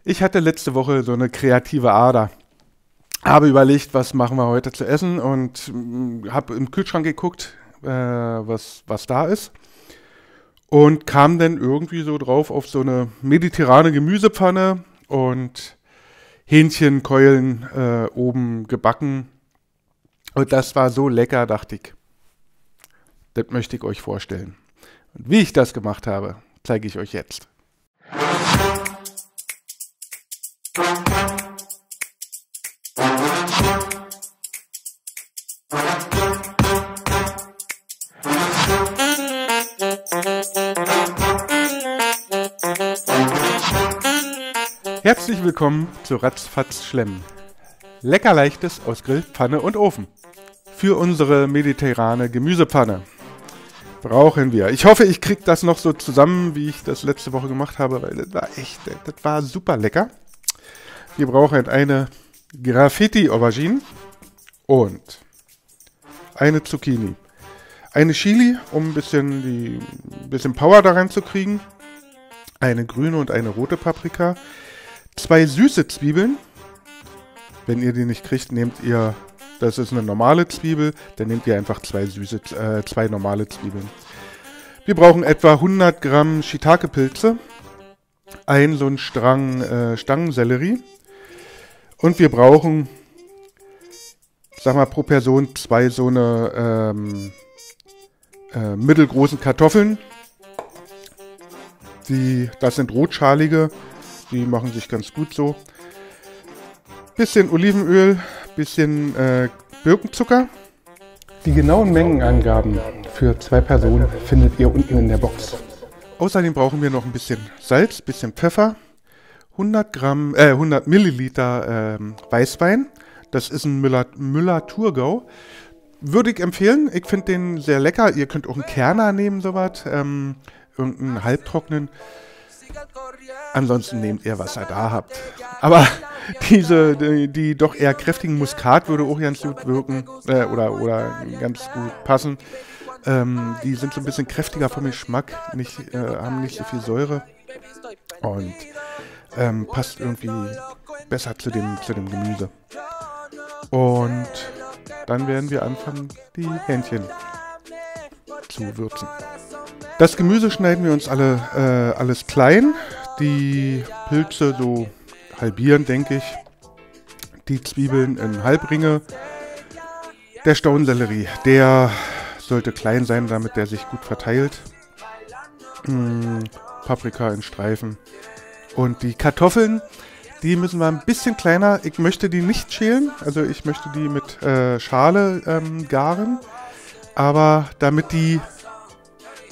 Ich hatte letzte Woche so eine kreative Ader. Habe überlegt, was machen wir heute zu essen und habe im Kühlschrank geguckt, was da ist. Und kam dann irgendwie so drauf auf so eine mediterrane Gemüsepfanne und Hähnchenkeulen oben gebacken. Und das war so lecker, dachte ich. Das möchte ich euch vorstellen. Und wie ich das gemacht habe, zeige ich euch jetzt. Herzlich willkommen zu Ratzfatz Schlemmen. Lecker Leichtes aus Grill, Pfanne und Ofen. Für unsere mediterrane Gemüsepfanne brauchen wir. Ich hoffe, ich kriege das noch so zusammen, wie ich das letzte Woche gemacht habe, weil das war super lecker. Wir brauchen eine Graffiti-Aubergine und eine Zucchini. Eine Chili, um ein bisschen Power da reinzukriegen. Eine grüne und eine rote Paprika. 2 süße Zwiebeln. Wenn ihr die nicht kriegt, nehmt ihr, das ist eine normale Zwiebel, dann nehmt ihr einfach 2 normale Zwiebeln. Wir brauchen etwa 100 Gramm Shiitake-Pilze, so einen Strang Stangensellerie und wir brauchen, sag mal, pro Person 2 so eine mittelgroßen Kartoffeln. Das sind rotschalige, die machen sich ganz gut so. Bisschen Olivenöl, bisschen Birkenzucker. Die genauen Mengenangaben für 2 Personen findet ihr unten in der Box. Außerdem brauchen wir noch ein bisschen Salz, bisschen Pfeffer, 100 Milliliter Weißwein. Das ist ein Müller-Thurgau. Würde ich empfehlen. Ich finde den sehr lecker. Ihr könnt auch einen Kerner nehmen, sowas. Irgendeinen halbtrockenen. Ansonsten nehmt ihr, was ihr da habt. Aber die doch eher kräftigen Muskat würde auch ganz gut wirken oder ganz gut passen. Die sind so ein bisschen kräftiger vom Geschmack, haben nicht so viel Säure und passt irgendwie besser zu dem Gemüse. Und dann werden wir anfangen, die Hähnchen zu würzen. Das Gemüse schneiden wir uns alles klein. Die Pilze so halbieren, denke ich. Die Zwiebeln in Halbringe. Der Staudensellerie, der sollte klein sein, damit der sich gut verteilt. Paprika in Streifen. Und die Kartoffeln, die müssen wir ein bisschen kleiner. Ich möchte die nicht schälen, also ich möchte die mit Schale garen. Aber damit die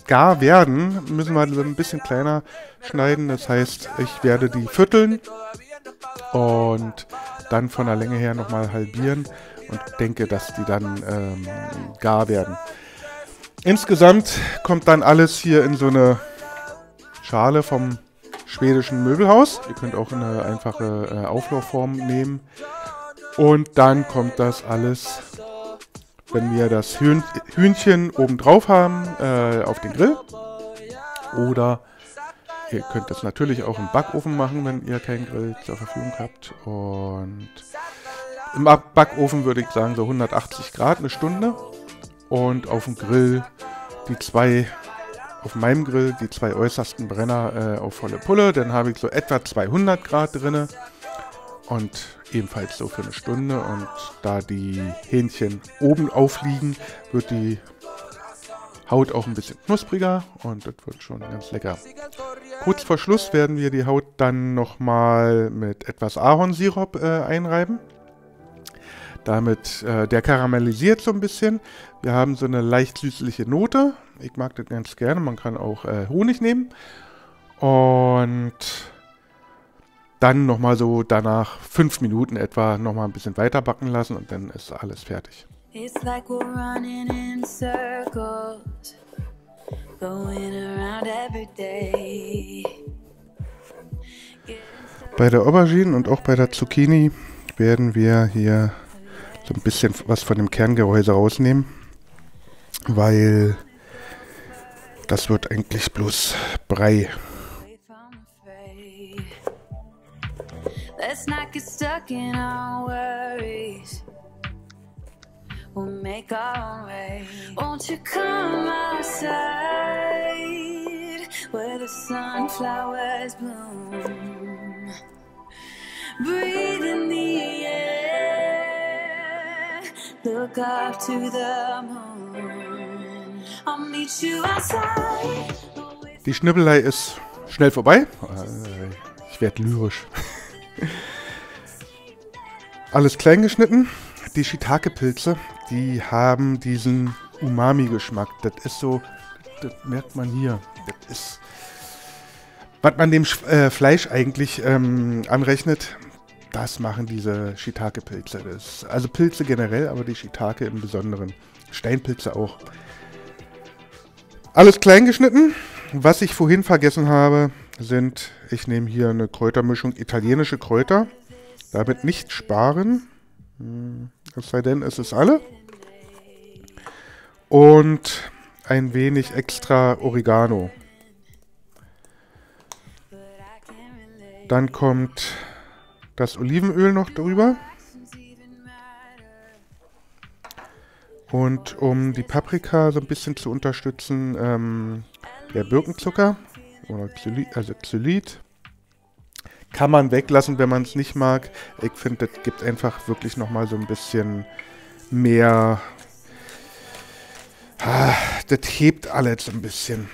gar werden, müssen wir ein bisschen kleiner schneiden. Das heißt, ich werde die vierteln und dann von der Länge her nochmal halbieren und denke, dass die dann gar werden. Insgesamt kommt dann alles hier in so eine Schale vom schwedischen Möbelhaus. Ihr könnt auch eine einfache Auflaufform nehmen. Und dann kommt das alles, wenn wir das Hühnchen oben drauf haben, auf den Grill. Oder ihr könnt das natürlich auch im Backofen machen, wenn ihr keinen Grill zur Verfügung habt. Und im Backofen würde ich sagen so 180 Grad, eine Stunde. Und auf dem Grill auf meinem Grill die 2 äußersten Brenner auf volle Pulle. Dann habe ich so etwa 200 Grad drinne. Und ebenfalls so für eine Stunde. Und da die Hähnchen oben aufliegen, wird die Haut auch ein bisschen knuspriger und das wird schon ganz lecker. Kurz vor Schluss werden wir die Haut dann nochmal mit etwas Ahornsirup einreiben. Damit der karamellisiert so ein bisschen. Wir haben so eine leicht süßliche Note. Ich mag das ganz gerne. Man kann auch Honig nehmen. Und dann nochmal so danach 5 Minuten etwa nochmal ein bisschen weiter backen lassen und dann ist alles fertig. It's like we're running in circles, going around every day. Bei der Aubergine und auch bei der Zucchini werden wir hier so ein bisschen was von dem Kerngehäuse rausnehmen, weil das wird eigentlich bloß Brei. Let's not get stuck in our worries. We'll make our own way. Won't you come outside where the sunflowers bloom? Breathe in the air. Look up to the moon. I'll meet you outside. Die Schnibbelei ist schnell vorbei. Ich werde lyrisch. Alles klein geschnitten. Die Shiitake-Pilze, die haben diesen Umami-Geschmack. Das ist so, das merkt man hier. Das ist, was man dem Fleisch eigentlich anrechnet, das machen diese Shiitake-Pilze. Also Pilze generell, aber die Shiitake im Besonderen. Steinpilze auch. Alles klein geschnitten. Was ich vorhin vergessen habe, sind, ich nehme hier eine Kräutermischung, italienische Kräuter. Damit nicht sparen. Es sei denn, es ist alle. Und ein wenig extra Oregano. Dann kommt das Olivenöl noch drüber. Und um die Paprika so ein bisschen zu unterstützen, der Birkenzucker oder Xylit. Kann man weglassen, wenn man es nicht mag. Ich finde, das gibt einfach wirklich nochmal so ein bisschen mehr. Das hebt alles so ein bisschen.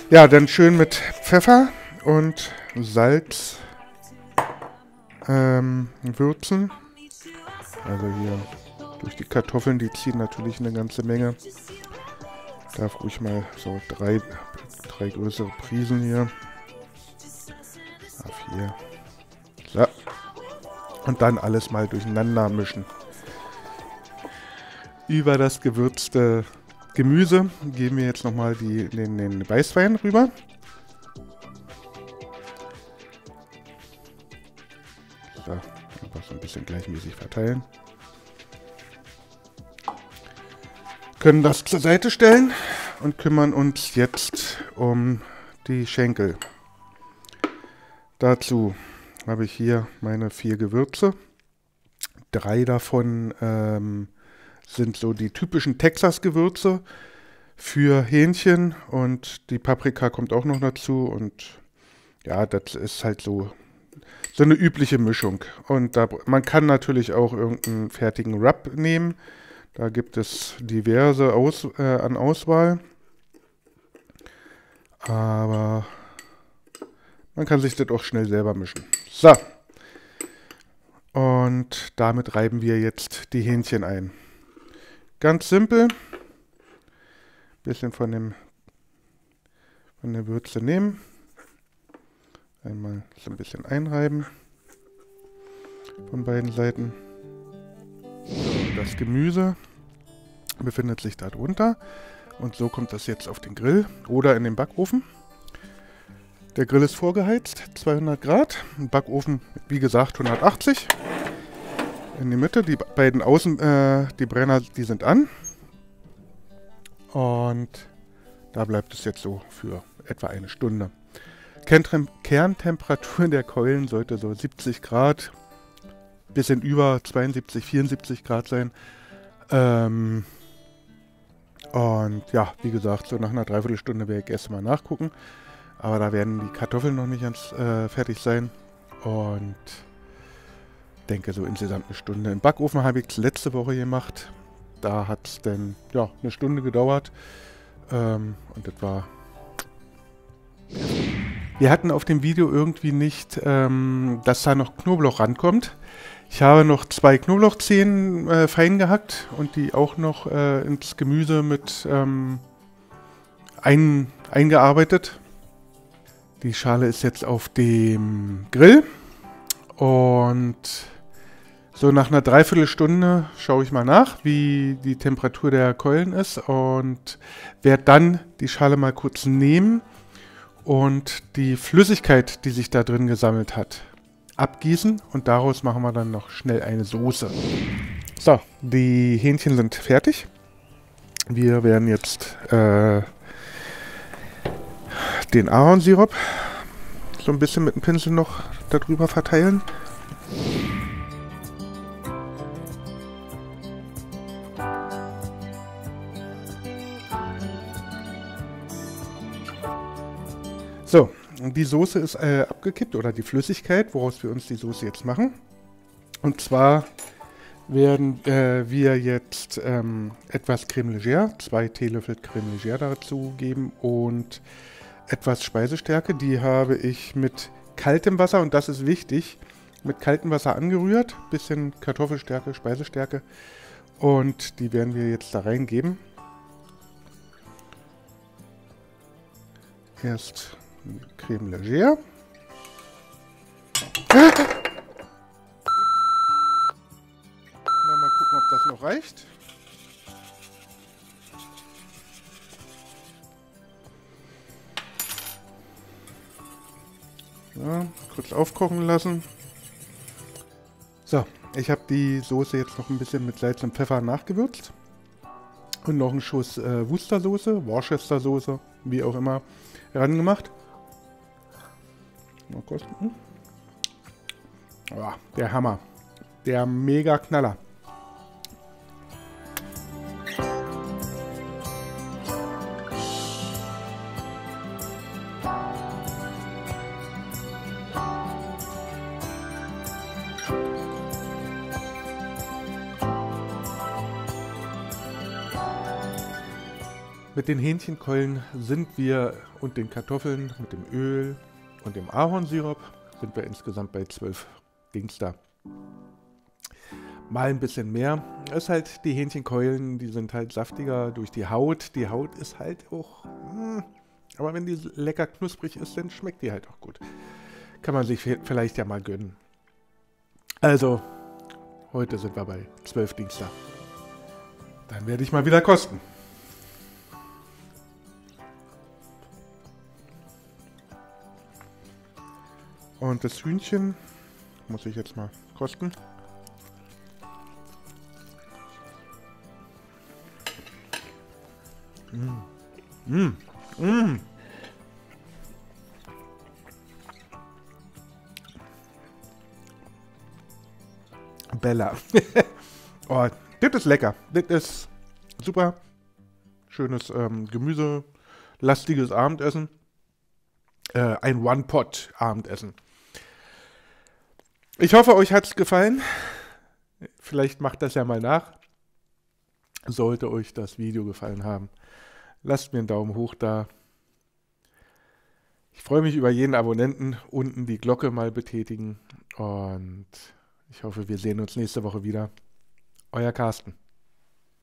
Ja, dann schön mit Pfeffer und Salz würzen. Also hier durch die Kartoffeln, die ziehen natürlich eine ganze Menge. Darf ruhig mal so drei größere Prisen hier. A4. So. Und dann alles mal durcheinander mischen. Über das gewürzte Gemüse geben wir jetzt nochmal den Weißwein rüber. So, einfach so ein bisschen gleichmäßig verteilen. Können das zur Seite stellen und kümmern uns jetzt um die Schenkel. Dazu habe ich hier meine 4 Gewürze. 3 davon sind so die typischen Texas-Gewürze für Hähnchen und die Paprika kommt auch noch dazu und ja, das ist halt so eine übliche Mischung. Und man kann natürlich auch irgendeinen fertigen Rub nehmen. Da gibt es diverse an Auswahl. Aber man kann sich das auch schnell selber mischen. So. Und damit reiben wir jetzt die Hähnchen ein. Ganz simpel. Bisschen von der Würze nehmen. Einmal so ein bisschen einreiben. Von beiden Seiten. Das Gemüse befindet sich da drunter. Und so kommt das jetzt auf den Grill oder in den Backofen. Der Grill ist vorgeheizt, 200 Grad. Im Backofen, wie gesagt, 180. In die Mitte, die beiden die Brenner, die sind an. Und da bleibt es jetzt so für etwa eine Stunde. Kerntemperatur der Keulen sollte so 70 Grad, bisschen über 72, 74 Grad sein. Und ja, wie gesagt, so nach einer Dreiviertelstunde werde ich erst mal nachgucken. Aber da werden die Kartoffeln noch nicht ganz fertig sein. Und denke so insgesamt eine Stunde. Im Backofen habe ich es letzte Woche gemacht. Da hat es dann ja eine Stunde gedauert. Und das war... Wir hatten auf dem Video irgendwie nicht, dass da noch Knoblauch rankommt. Ich habe noch 2 Knoblauchzehen fein gehackt und die auch noch ins Gemüse mit eingearbeitet. Die Schale ist jetzt auf dem Grill und so nach einer Dreiviertelstunde schaue ich mal nach, wie die Temperatur der Keulen ist und werde dann die Schale mal kurz nehmen und die Flüssigkeit, die sich da drin gesammelt hat, abgießen und daraus machen wir dann noch schnell eine Soße. So, die Hähnchen sind fertig. Wir werden jetzt den Ahornsirup so ein bisschen mit dem Pinsel noch darüber verteilen. So, die Soße ist abgekippt, oder die Flüssigkeit, woraus wir uns die Soße jetzt machen. Und zwar werden wir jetzt etwas Crème Légère, 2 Teelöffel Crème Légère dazu geben und etwas Speisestärke. Die habe ich mit kaltem Wasser, und das ist wichtig, mit kaltem Wasser angerührt. Bisschen Kartoffelstärke, Speisestärke. Und die werden wir jetzt da reingeben. Erst Crème Légère. Mal gucken, ob das noch reicht. Ja, kurz aufkochen lassen. So, ich habe die Soße jetzt noch ein bisschen mit Salz und Pfeffer nachgewürzt. Und noch einen Schuss Worcestersoße, Worcestersoße, wie auch immer, herangemacht. Mal kosten. Oh, der Hammer. Der mega Knaller. Mit den Hähnchenkeulen sind wir und den Kartoffeln mit dem Öl und dem Ahornsirup sind wir insgesamt bei 12 Dings da. Mal ein bisschen mehr. Ist halt die Hähnchenkeulen, die sind halt saftiger durch die Haut. Die Haut ist halt auch... aber wenn die lecker knusprig ist, dann schmeckt die halt auch gut. Kann man sich vielleicht ja mal gönnen. Also, heute sind wir bei 12 Dings da. Dann werde ich mal wieder kosten. Und das Hühnchen muss ich jetzt mal kosten. Bella. Oh, das ist lecker. Das ist super. Schönes gemüselastiges Abendessen. Ein One-Pot-Abendessen. Ich hoffe, euch hat es gefallen. Vielleicht macht das ja mal nach. Sollte euch das Video gefallen haben, lasst mir einen Daumen hoch da. Ich freue mich über jeden Abonnenten. Unten die Glocke mal betätigen. Und ich hoffe, wir sehen uns nächste Woche wieder. Euer Carsten.